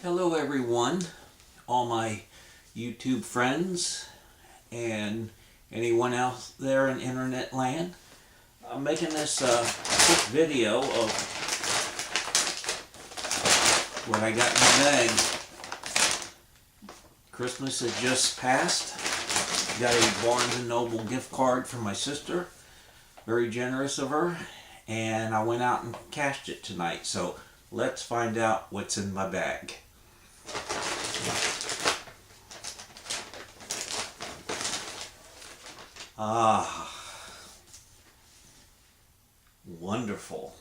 Hello everyone, all my YouTube friends and anyone out there in internet land. I'm making this quick video of what I got in the bag. Christmas had just passed. Got a Barnes and Noble gift card from my sister. Very generous of her. And I went out and cashed it tonight. So let's find out what's in my bag. Ah, wonderful.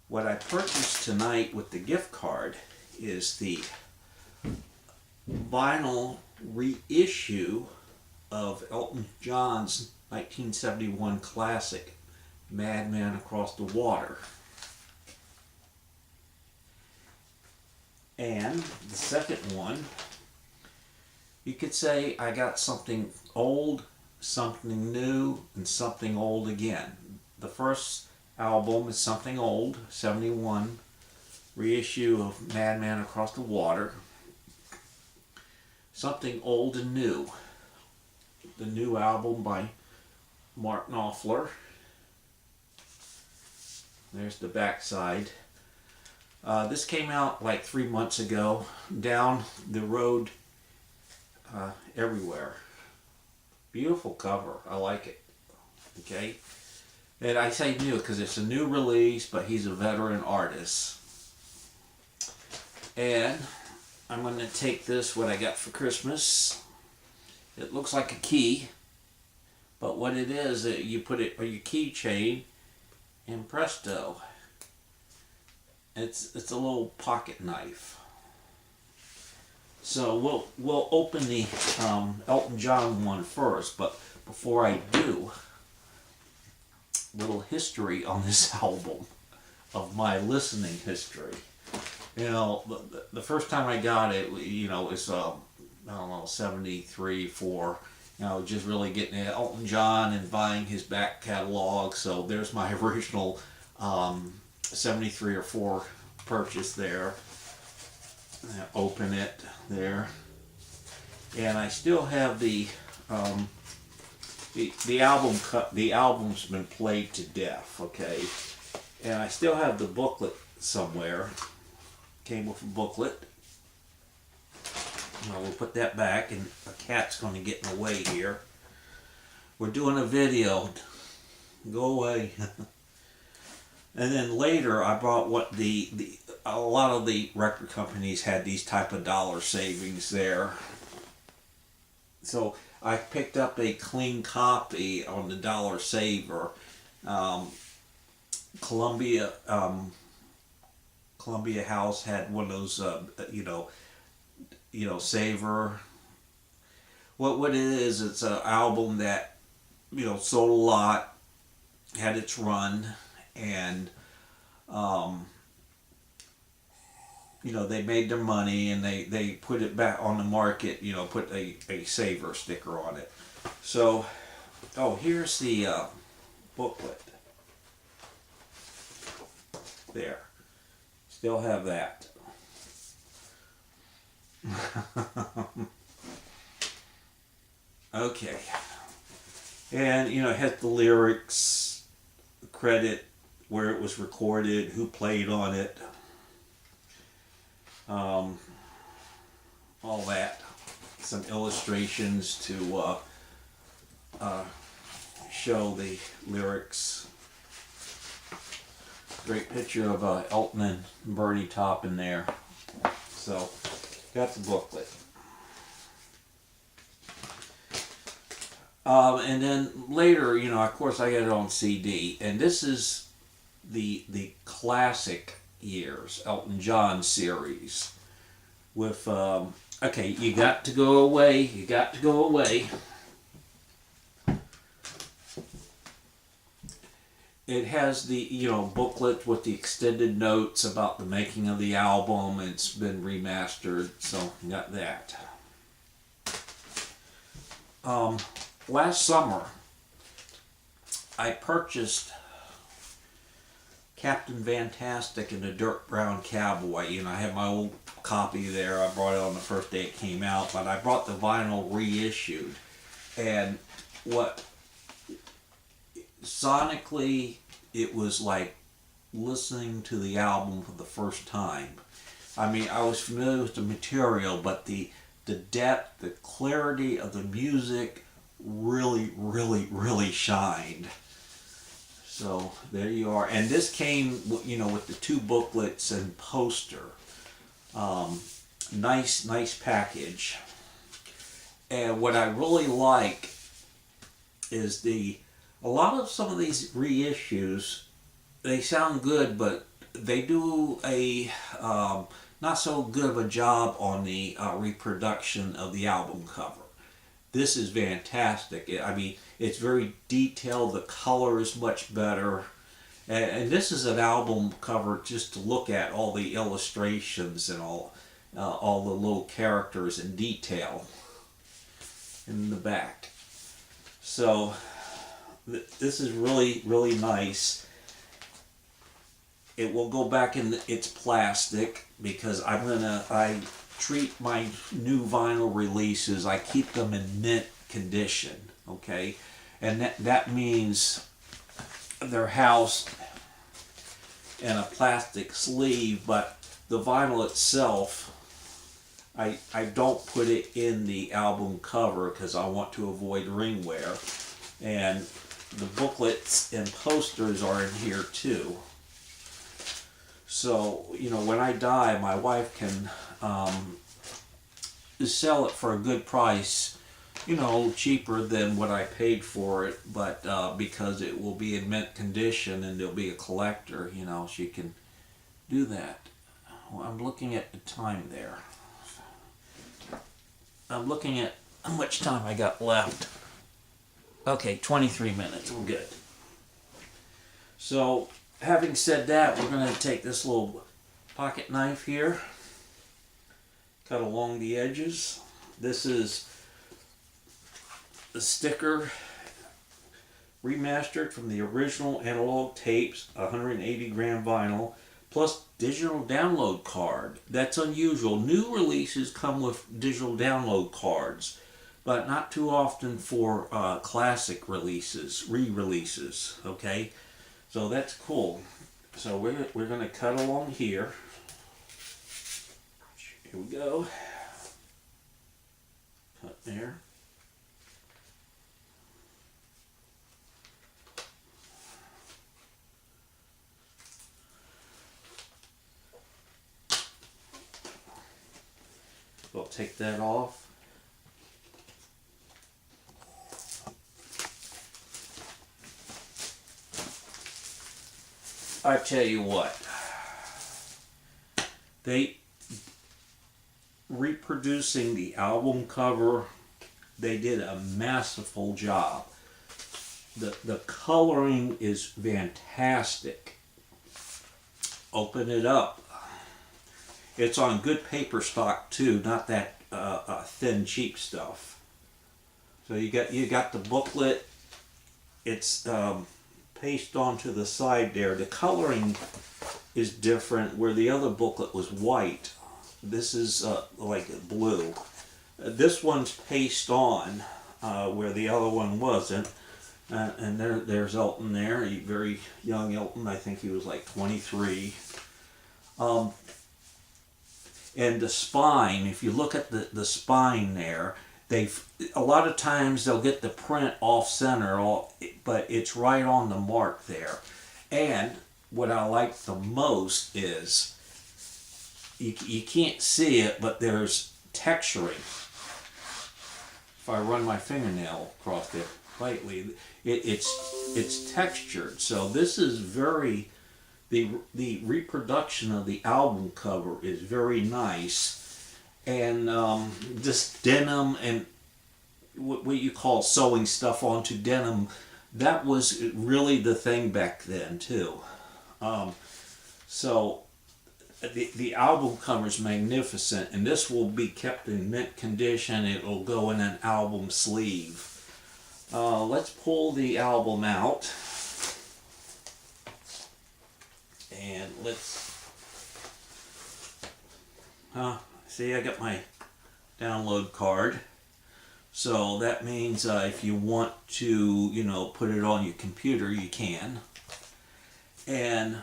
What I purchased tonight with the gift card is the vinyl reissue of Elton John's 1971 classic, Madman Across the Water. And the second one, you could say I got something old, something new, and something old again. The first album is something old, 71, reissue of Madman Across the Water. Something old and new, the new album by Knopfler. There's the backside. This came out like 3 months ago, down the road everywhere. Beautiful cover, I like it. Okay, and I say new because it's a new release, but he's a veteran artist. And I'm going to take this, what I got for Christmas. It looks like a key, but what it is, you put it on your keychain, and presto, it's a little pocket knife. So we'll open the Elton John one first, but before I do, little history on this album, of my listening history. You know, the first time I got it, you know, it's I don't know, 73, 4. You know, just really getting into Elton John and buying his back catalog. So there's my original 73 or 4 purchase there. Open it there, and I still have the album cut. The album's been played to death. Okay, and I still have the booklet somewhere. Came with a booklet. We'll put that back, and a cat's going to get in the way here. We're doing a video. Go away. And then later, I bought what a lot of the record companies had these type of dollar savings there. So I picked up a clean copy on the Dollar Saver. Columbia House had one of those, Saver. What it is, it's an album that, sold a lot, had its run, and they made their money, and they put it back on the market, put a Saver sticker on it. So, here's the booklet. There. Still have that. Okay. And, it has the lyrics, credit, where it was recorded, who played on it, all that. Some illustrations to show the lyrics. Great picture of Elton and Bernie Top in there. So, got the booklet. And then later, of course, I got it on CD, and this is the classic years Elton John series with okay, you got to go away. It has the booklet with the extended notes about the making of the album. It's been remastered, so got that. Last summer I purchased Captain Fantastic and the Dirt Brown Cowboy. I have my old copy there. I brought it on the first day it came out, but I brought the vinyl reissued. And what sonically, it was like listening to the album for the first time. I mean, I was familiar with the material, but the depth, the clarity of the music really, really, really shined. So there you are. And this came, you know, with the 2 booklets and poster. Nice package. And what I really like is a lot of some of these reissues, they sound good, but they do a not so good of a job on the reproduction of the album cover. This is fantastic. I mean, it's very detailed. The color is much better. And this is an album cover just to look at all the illustrations and all the little characters in detail in the back. So this is really, really nice. It will go back in its plastic because I treat my new vinyl releases, I keep them in mint condition, okay? And that means they're housed in a plastic sleeve, but the vinyl itself, I don't put it in the album cover because I want to avoid ring wear. And the booklets and posters are in here too. So, you know, when I die, my wife can sell it for a good price, you know, cheaper than what I paid for it, but because it will be in mint condition and there'll be a collector, you know, she can do that. Well, I'm looking at the time there. I'm looking at how much time I got left. Okay, 23 minutes, we're good. So, having said that, we're going to take this little pocket knife here, cut along the edges. This is the sticker remastered from the original analog tapes, 180 gram vinyl, plus digital download card. That's unusual. New releases come with digital download cards, but not too often for classic releases, re-releases, okay? So that's cool. So we're going to cut along here. Here we go. Cut there. We'll take that off. I tell you what, reproducing the album cover, they did a masterful job. The coloring is fantastic. Open it up. It's on good paper stock too, not that thin, cheap stuff. So you got the booklet. It's pasted onto the side there. The coloring is different. Where the other booklet was white, this is like blue. This one's pasted on where the other one wasn't. And there's Elton there, a very young Elton. I think he was like 23. And the spine, if you look at the spine there, a lot of times they'll get the print off center, but it's right on the mark there. And what I like the most is you can't see it, but there's texturing. If I run my fingernail across it lightly, it's textured. So this is very, the reproduction of the album cover is very nice. And this denim and what you call sewing stuff onto denim, that was really the thing back then too. So the album cover is magnificent, and this will be kept in mint condition. It will go in an album sleeve. Let's pull the album out, and let's See, I got my download card. So that means if you want to, put it on your computer, you can. And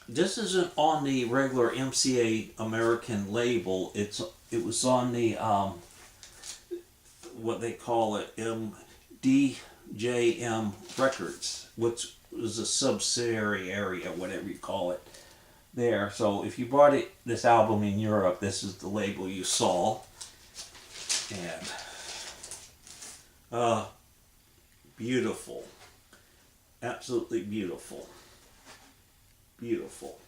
this isn't on the regular MCA American label. It was on the what they call it, DJM Records, which is a subsidiary area, whatever you call it. There. So if you bought this album in Europe, this is the label you saw. And beautiful, absolutely beautiful, beautiful.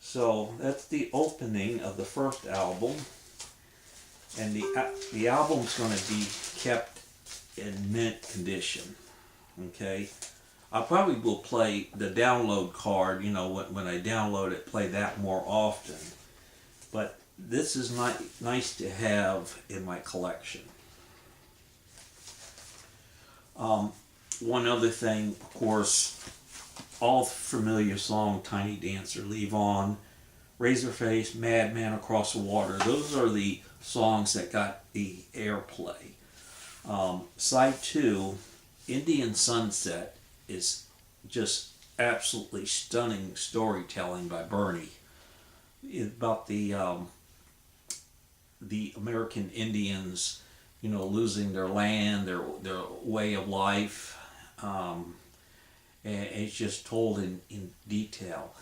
So that's the opening of the first album, and the album's going to be kept in mint condition. Okay, I probably will play the download card. When I download it, play that more often. But this is nice to have in my collection. One other thing, of course, all familiar song, Tiny Dancer, Leave On, Razorface, Madman Across the Water. Those are the songs that got the airplay. Side 2, Indian Sunset, is just absolutely stunning storytelling by Bernie about the American Indians, losing their land, their way of life. And it's just told in detail.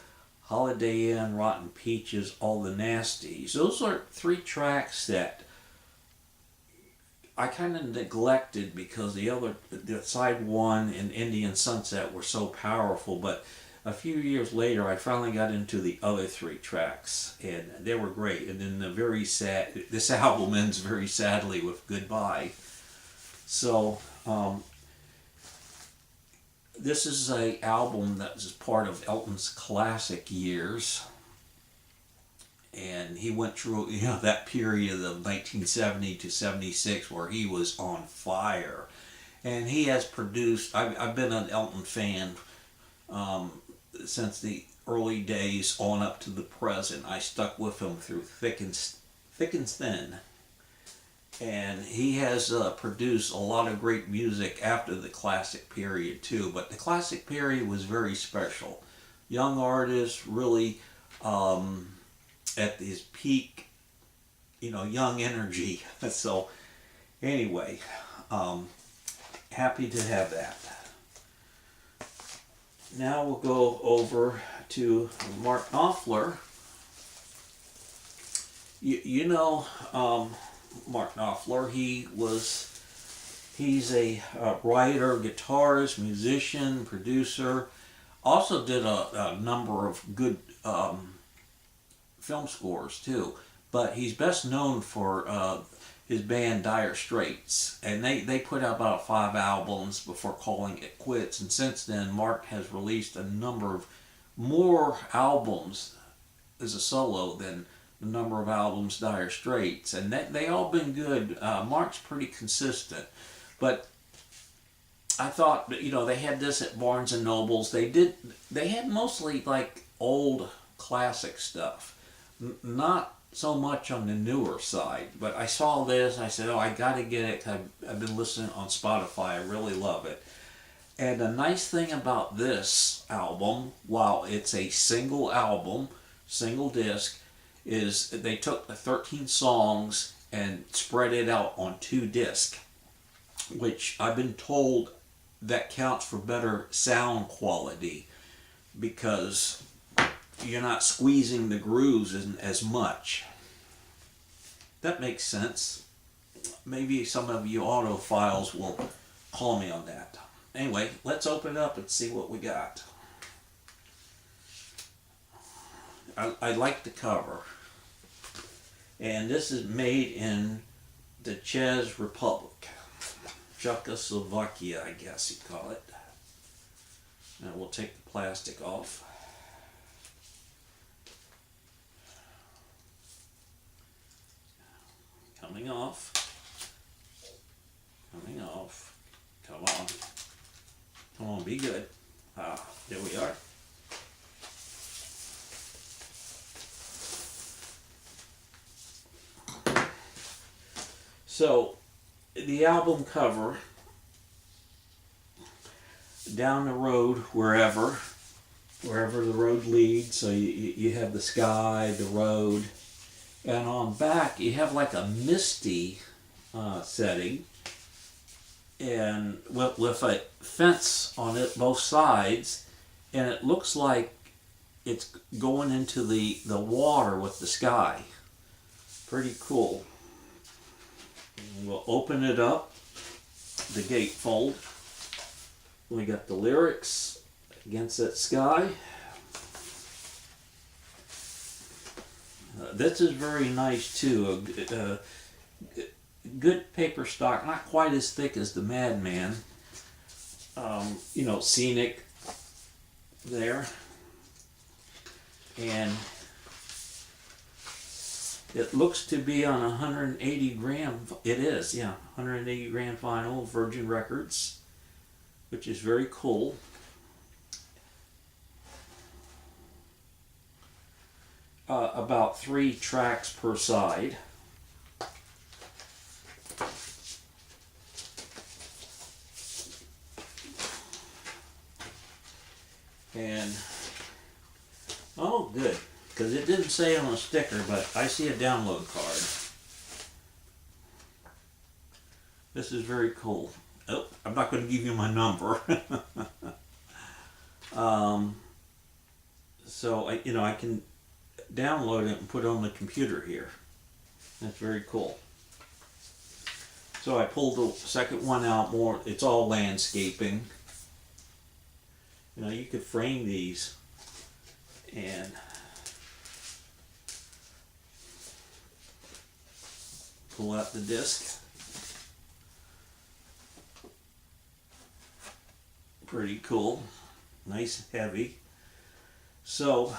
Holiday Inn, Rotten Peaches, All the Nasties. Those are 3 tracks that I kind of neglected because the side 1 and Indian Sunset were so powerful. But a few years later, I finally got into the other 3 tracks, and they were great. And then this album ends very sadly with Goodbye. So, this is an album that was part of Elton's classic years, and he went through that period of 1970 to 76 where he was on fire, and he has produced. I've been an Elton fan since the early days on up to the present. I stuck with him through thick and thin. And he has produced a lot of great music after the classic period too. But the classic period was very special. Young artists really at his peak, young energy. So anyway, happy to have that. Now we'll go over to Mark Knopfler. Mark Knopfler, he's a writer, guitarist, musician, producer. Also did a number of good film scores too. But he's best known for his band Dire Straits, and they put out about 5 albums before calling it quits. And since then, Mark has released a number of more albums as a solo than the number of albums Dire Straits, and they all been good. Mark's pretty consistent, but I thought they had this at Barnes and Nobel's. They had mostly like old classic stuff, not so much on the newer side. But I saw this, I said, I gotta get it. I've been listening on Spotify. I really love it. And the nice thing about this album, while it's a single album, single disc, is they took the 13 songs and spread it out on 2 discs, which I've been told that counts for better sound quality because you're not squeezing the grooves as much. That makes sense. Maybe some of you audiophiles will call me on that. Anyway, let's open it up and see what we got. I like the cover. And this is made in the Czech Republic. Czechoslovakia, I guess you'd call it. Now we'll take the plastic off. Coming off. Coming off. Come on. Come on, be good. There we are. So the album cover, down the road, wherever the road leads. So you have the sky, the road, and on back you have like a misty setting, and with a fence on it both sides, and it looks like it's going into the water with the sky. Pretty cool. We'll open it up, the gatefold. We got the lyrics against that sky. This is very nice too. Good paper stock, not quite as thick as the Madman. Scenic there. And it looks to be on 180 gram, it is, yeah, 180 gram vinyl, Virgin Records, which is very cool. About 3 tracks per side. And, oh good, because it didn't say on a sticker, but I see a download card. This is very cool. Oh, I'm not going to give you my number. So I can download it and put it on the computer here. That's very cool. So I pulled the second one out more. It's all landscaping. You could frame these and pull out the disc. Pretty cool. Nice heavy. So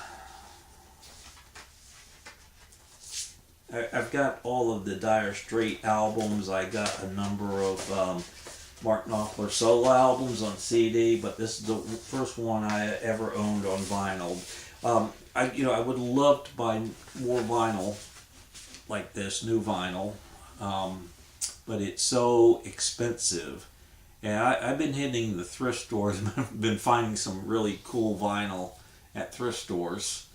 I've got all of the Dire Straits albums. I got a number of Mark Knopfler solo albums on CD, but this is the first one I ever owned on vinyl. I would love to buy more vinyl like this, new vinyl, but it's so expensive. And I've been hitting the thrift stores and been finding some really cool vinyl at thrift stores.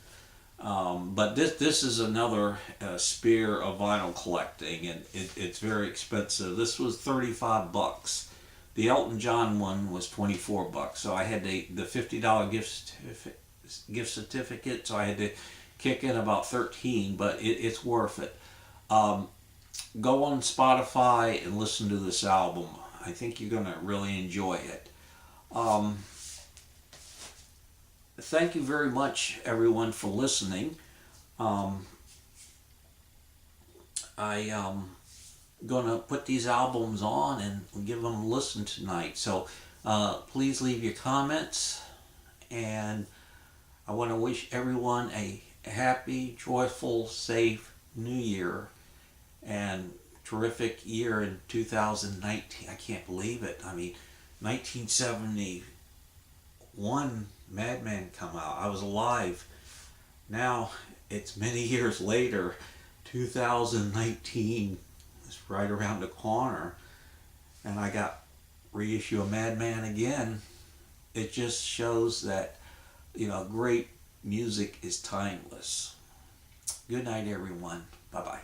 But this is another spear of vinyl collecting, and it's very expensive. This was $35. The Elton John one was $24. So I had the $50 gift certificate, so I had to kick in about $13, but it's worth it. Go on Spotify and listen to this album. I think you're going to really enjoy it. Thank you very much, everyone, for listening. I'm going to put these albums on and give them a listen tonight. So please leave your comments. And I want to wish everyone a happy, joyful, safe New Year. And terrific year in 2019. I can't believe it. 1971 Madman come out. I was alive. Now it's many years later. 2019 is right around the corner, and I got reissue of Madman again. It just shows that great music is timeless. Good night, everyone. Bye bye.